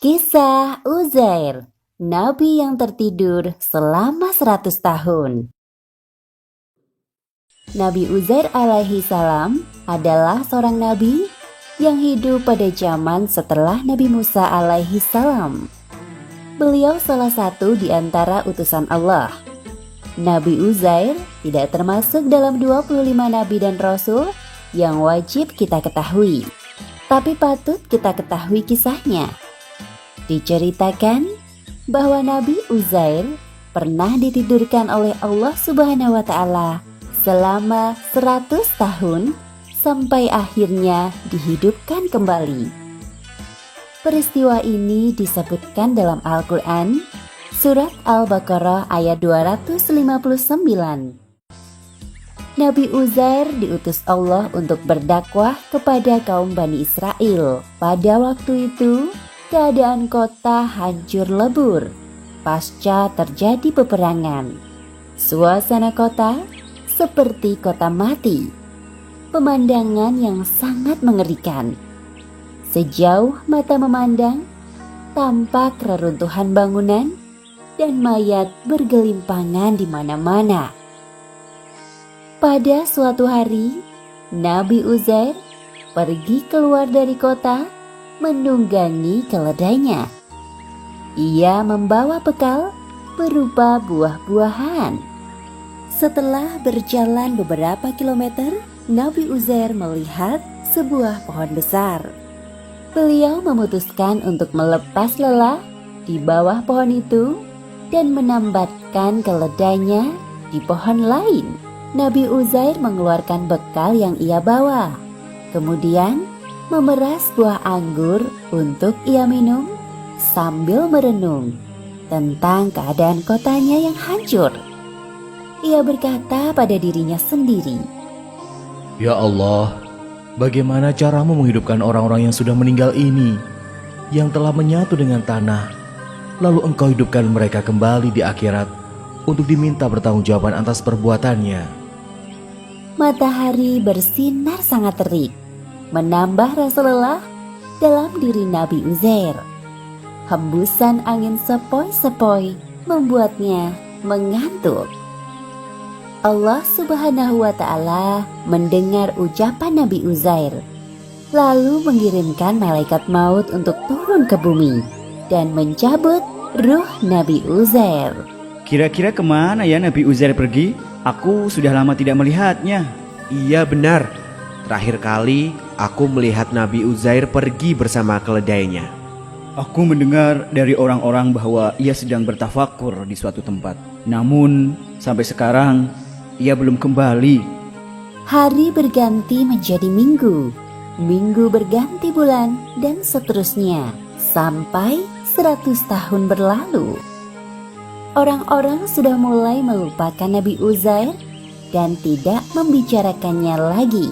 Kisah Uzair, Nabi yang tertidur selama 100 tahun. Nabi Uzair alaihi salam adalah seorang nabi yang hidup pada zaman setelah Nabi Musa alaihi salam. Beliau salah satu di antara utusan Allah. Nabi Uzair tidak termasuk dalam 25 nabi dan rasul yang wajib kita ketahui. Tapi patut kita ketahui kisahnya. Diceritakan bahwa Nabi Uzair pernah ditidurkan oleh Allah Subhanahu wa Ta'ala selama 100 tahun sampai akhirnya dihidupkan kembali. Peristiwa ini disebutkan dalam Al-Quran, Surat Al-Baqarah ayat 259. Nabi Uzair diutus Allah untuk berdakwah kepada kaum Bani Israel. Pada waktu itu, keadaan kota hancur lebur pasca terjadi peperangan. Suasana kota seperti kota mati. Pemandangan yang sangat mengerikan. Sejauh mata memandang, tampak reruntuhan bangunan dan mayat bergelimpangan di mana-mana. Pada suatu hari, Nabi Uzair pergi keluar dari kota menunggangi keledainya. Ia membawa bekal berupa buah-buahan. Setelah berjalan beberapa kilometer, Nabi Uzair melihat sebuah pohon besar. Beliau memutuskan untuk melepas lelah di bawah pohon itu dan menambatkan keledainya di pohon lain. Nabi Uzair mengeluarkan bekal yang ia bawa. Kemudian memeras buah anggur untuk ia minum sambil merenung tentang keadaan kotanya yang hancur. Ia berkata pada dirinya sendiri, "Ya Allah, bagaimana caramu menghidupkan orang-orang yang sudah meninggal ini, yang telah menyatu dengan tanah, lalu engkau hidupkan mereka kembali di akhirat untuk diminta pertanggungjawaban atas perbuatannya." Matahari bersinar sangat terik, menambah rasa lelah dalam diri Nabi Uzair. Hembusan angin sepoi-sepoi membuatnya mengantuk. Allah Subhanahu wa Ta'ala mendengar ucapan Nabi Uzair, lalu mengirimkan malaikat maut untuk turun ke bumi dan mencabut ruh Nabi Uzair. Kira-kira kemana ya Nabi Uzair pergi? Aku sudah lama tidak melihatnya. Iya benar, terakhir kali aku melihat Nabi Uzair pergi bersama keledainya. Aku mendengar dari orang-orang bahwa ia sedang bertafakur di suatu tempat. Namun sampai sekarang ia belum kembali. Hari berganti menjadi minggu, minggu berganti bulan, dan seterusnya sampai 100 tahun berlalu. Orang-orang sudah mulai melupakan Nabi Uzair dan tidak membicarakannya lagi.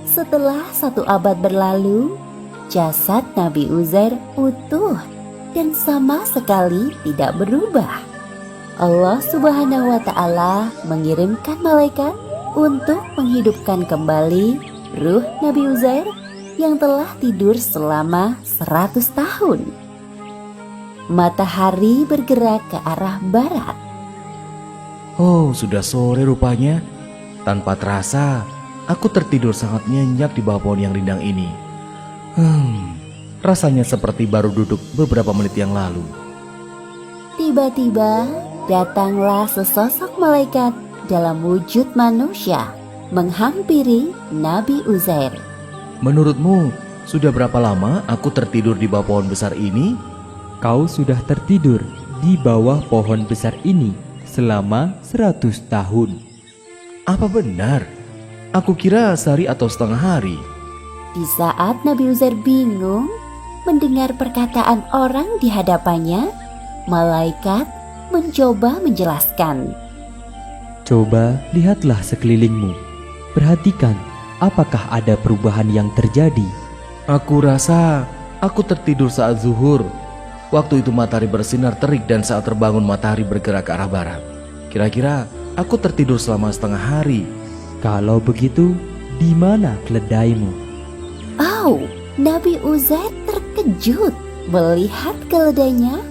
Setelah 1 abad berlalu, jasad Nabi Uzair utuh dan sama sekali tidak berubah. Allah Subhanahu wa Ta'ala mengirimkan malaikat untuk menghidupkan kembali ruh Nabi Uzair yang telah tidur selama 100 tahun. Matahari bergerak ke arah barat. Oh, sudah sore rupanya. Tanpa terasa, aku tertidur sangat nyenyak di bawah pohon yang rindang ini. Rasanya seperti baru duduk beberapa menit yang lalu. Tiba-tiba datanglah sesosok malaikat dalam wujud manusia menghampiri Nabi Uzair. Menurutmu, sudah berapa lama aku tertidur di bawah pohon besar ini? Kau sudah tertidur di bawah pohon besar ini selama 100 tahun. Apa benar? Aku kira sehari atau setengah hari. Di saat Nabi Uzair bingung mendengar perkataan orang di hadapannya, malaikat mencoba menjelaskan. Coba lihatlah sekelilingmu. Perhatikan apakah ada perubahan yang terjadi. Aku rasa aku tertidur saat zuhur. Waktu itu matahari bersinar terik dan saat terbangun matahari bergerak ke arah barat. Kira-kira aku tertidur selama setengah hari. Kalau begitu, di mana keledaimu? Oh, Nabi Uzair terkejut melihat keledainya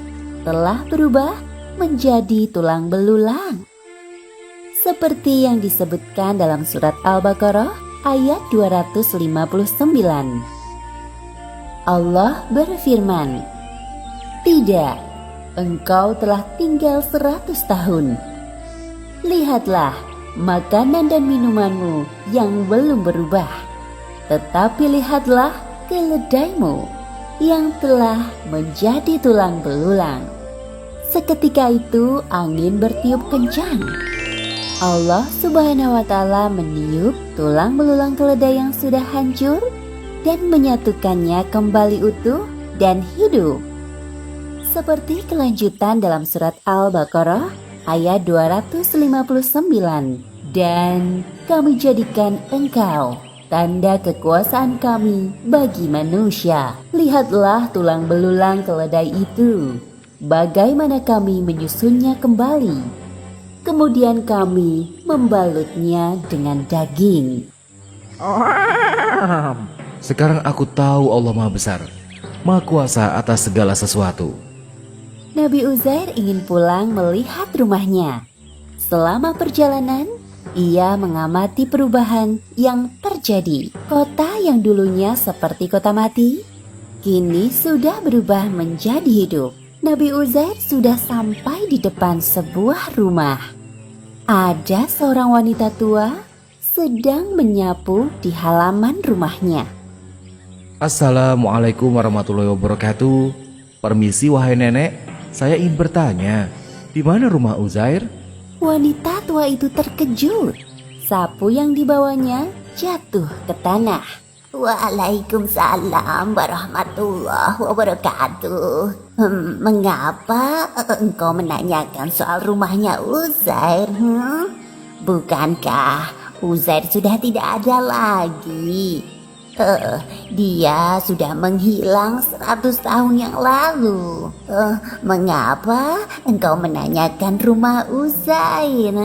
telah berubah menjadi tulang belulang. Seperti yang disebutkan dalam surat Al-Baqarah ayat 259. Allah berfirman, "Tidak, engkau telah tinggal 100 tahun. Lihatlah makanan dan minumanmu yang belum berubah, tetapi lihatlah keledaimu yang telah menjadi tulang belulang." Seketika itu angin bertiup kencang. Allah Subhanahu wa Ta'ala meniup tulang belulang keledai yang sudah hancur dan menyatukannya kembali utuh dan hidup. Seperti kelanjutan dalam surat Al-Baqarah ayat 259, "Dan kami jadikan engkau tanda kekuasaan kami bagi manusia. Lihatlah tulang belulang keledai itu, bagaimana kami menyusunnya kembali. Kemudian kami membalutnya dengan daging." Sekarang aku tahu Allah Maha Besar, Maha Kuasa atas segala sesuatu. Nabi Uzair ingin pulang melihat rumahnya. Selama perjalanan, ia mengamati perubahan yang terjadi. Kota yang dulunya seperti kota mati, kini sudah berubah menjadi hidup. Nabi Uzair sudah sampai di depan sebuah rumah. Ada seorang wanita tua sedang menyapu di halaman rumahnya. Assalamualaikum warahmatullahi wabarakatuh. Permisi wahai nenek, saya ingin bertanya, di mana rumah Uzair? Wanita tua itu terkejut. Sapu yang dibawanya jatuh ke tanah. Waalaikumsalam warahmatullahi wabarakatuh. Mengapa engkau menanyakan soal rumahnya Uzair? Bukankah Uzair sudah tidak ada lagi? Dia sudah menghilang 100 tahun yang lalu. Mengapa engkau menanyakan rumah Uzair?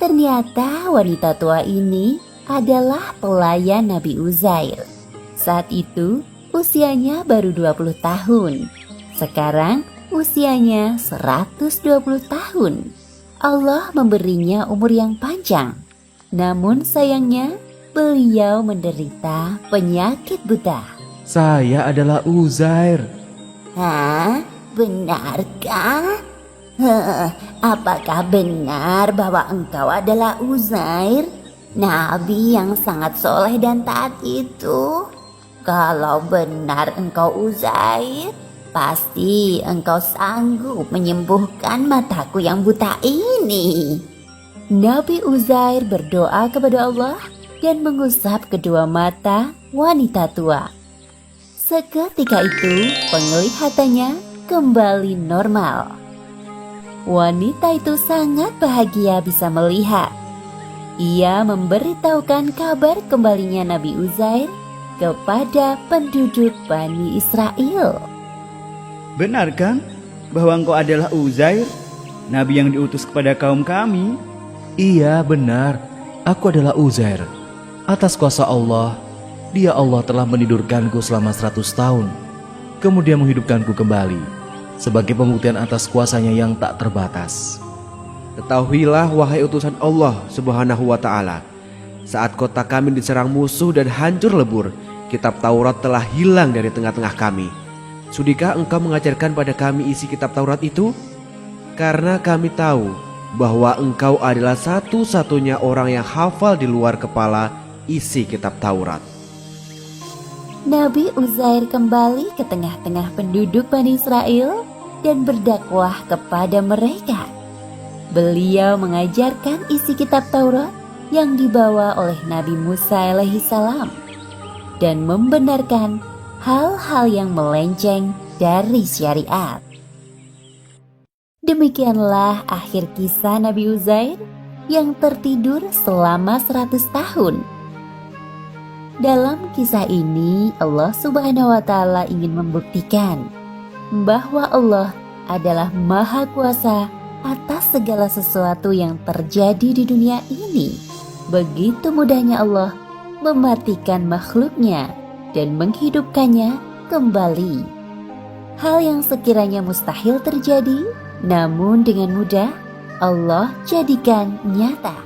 Ternyata wanita tua ini adalah pelayan Nabi Uzair. Saat itu usianya baru 20 tahun. Sekarang usianya 120 tahun. Allah memberinya umur yang panjang. Namun sayangnya beliau menderita penyakit buta. Saya adalah Uzair. Hah? Benarkah? Apakah benar bahwa engkau adalah Uzair, Nabi yang sangat soleh dan taat itu? Kalau benar engkau Uzair, pasti engkau sanggup menyembuhkan mataku yang buta ini. Nabi Uzair berdoa kepada Allah dan mengusap kedua mata wanita tua. Seketika itu penglihatannya kembali normal. Wanita itu sangat bahagia bisa melihat. Ia memberitahukan kabar kembalinya Nabi Uzair kepada penduduk Bani Israel. Benar kan bahwa engkau adalah Uzair, Nabi yang diutus kepada kaum kami? Iya benar, aku adalah Uzair. Atas kuasa Allah, Allah telah menidurkanku selama 100 tahun, kemudian menghidupkanku kembali, sebagai pembuktian atas kuasanya yang tak terbatas. Ketahuilah wahai utusan Allah Subhanahu wa Ta'ala, saat kota kami diserang musuh dan hancur lebur, kitab Taurat telah hilang dari tengah-tengah kami. Sudikah engkau mengajarkan pada kami isi kitab Taurat itu? Karena kami tahu bahwa engkau adalah satu-satunya orang yang hafal di luar kepala isi kitab Taurat. Nabi Uzair kembali ke tengah-tengah penduduk Bani Israel dan berdakwah kepada mereka. Beliau mengajarkan isi kitab Taurat yang dibawa oleh Nabi Musa alaihissalam dan membenarkan hal-hal yang melenceng dari syariat. Demikianlah akhir kisah Nabi Uzair yang tertidur selama 100 tahun. Dalam kisah ini Allah Subhanahu wa Ta'ala ingin membuktikan bahwa Allah adalah Maha Kuasa atas segala sesuatu yang terjadi di dunia ini. Begitu mudahnya Allah mematikan makhluknya dan menghidupkannya kembali. Hal yang sekiranya mustahil terjadi, namun dengan mudah Allah jadikan nyata.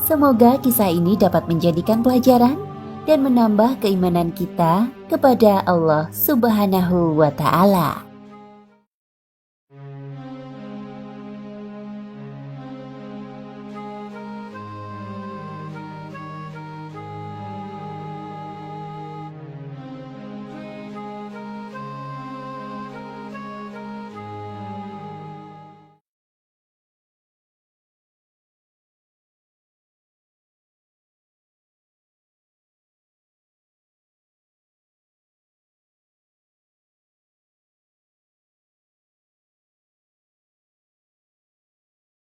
Semoga kisah ini dapat menjadikan pelajaran dan menambah keimanan kita kepada Allah Subhanahu wa Ta'ala.